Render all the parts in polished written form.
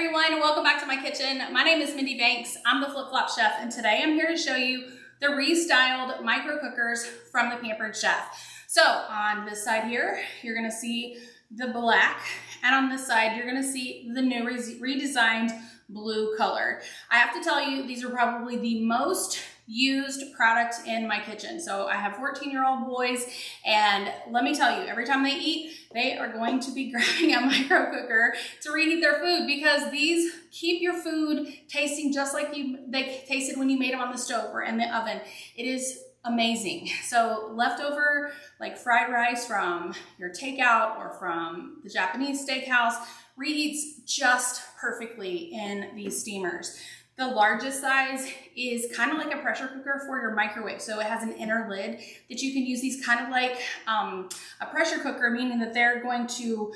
everyone, and welcome back to my kitchen. My name is Mindy Banks. I'm the Flip Flop Chef, and today I'm here to show you the restyled micro cookers from the Pampered Chef. So on this side here, you're gonna see the black, and on this side, you're gonna see the new redesigned blue color. I have to tell you, these are probably the most used product in my kitchen. So I have 14-year-old boys, and let me tell you, every time they eat, they are going to be grabbing a micro cooker to reheat their food, because these keep your food tasting just like they tasted when you made them on the stove or in the oven. It is amazing. So leftover like fried rice from your takeout or from the Japanese steakhouse reheats just perfectly in these steamers. The largest size is kind of like a pressure cooker for your microwave. So it has an inner lid that you can use these kind of like a pressure cooker, meaning that they're going to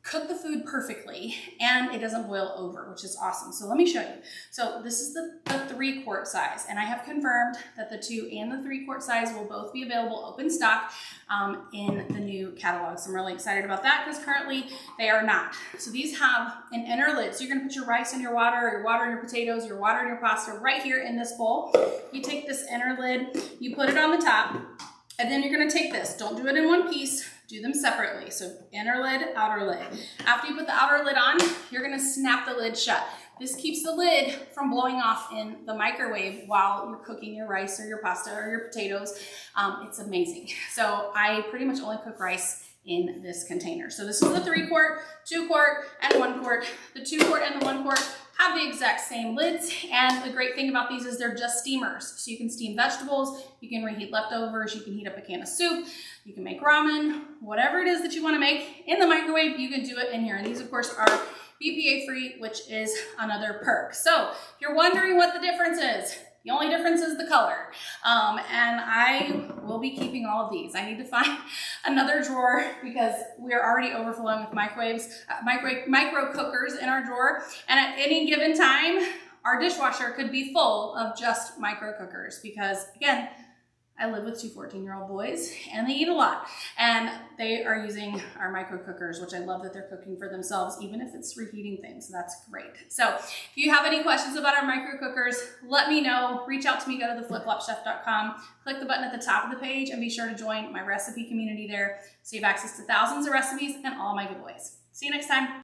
cook the food perfectly and it doesn't boil over, which is awesome. So let me show you. So this is the 3-quart size, and I have confirmed that the 2 and the 3-quart size will both be available open stock in the new catalog. So I'm really excited about that because currently they are not. So these have an inner lid. So you're gonna put your rice and your water and your potatoes, your water and your pasta right here in this bowl. You take this inner lid, you put it on the top, and then you're gonna take this. Don't do it in one piece. Do them separately. So inner lid, outer lid. After you put the outer lid on, you're gonna snap the lid shut. This keeps the lid from blowing off in the microwave while you're cooking your rice or your pasta or your potatoes. It's amazing. So I pretty much only cook rice in this container. So this is the 3-quart, 2-quart, and 1-quart. The 2-quart and the 1-quart have the exact same lids, and the great thing about these is they're just steamers. So you can steam vegetables, you can reheat leftovers, you can heat up a can of soup, you can make ramen, whatever it is that you want to make in the microwave, you can do it in here. And these of course are BPA free, which is another perk. So if you're wondering what the difference is, the only difference is the color. And I will be keeping all of these. I need to find another drawer because we are already overflowing with microwaves, micro cookers in our drawer. And at any given time, our dishwasher could be full of just micro cookers because, again, I live with 2 14-year-old boys and they eat a lot, and they are using our micro cookers, which I love that they're cooking for themselves, even if it's reheating things. So that's great. So if you have any questions about our micro cookers, let me know. Reach out to me, go to theflipflopchef.com, click the button at the top of the page, and be sure to join my recipe community there so you have access to thousands of recipes and all my giveaways. See you next time.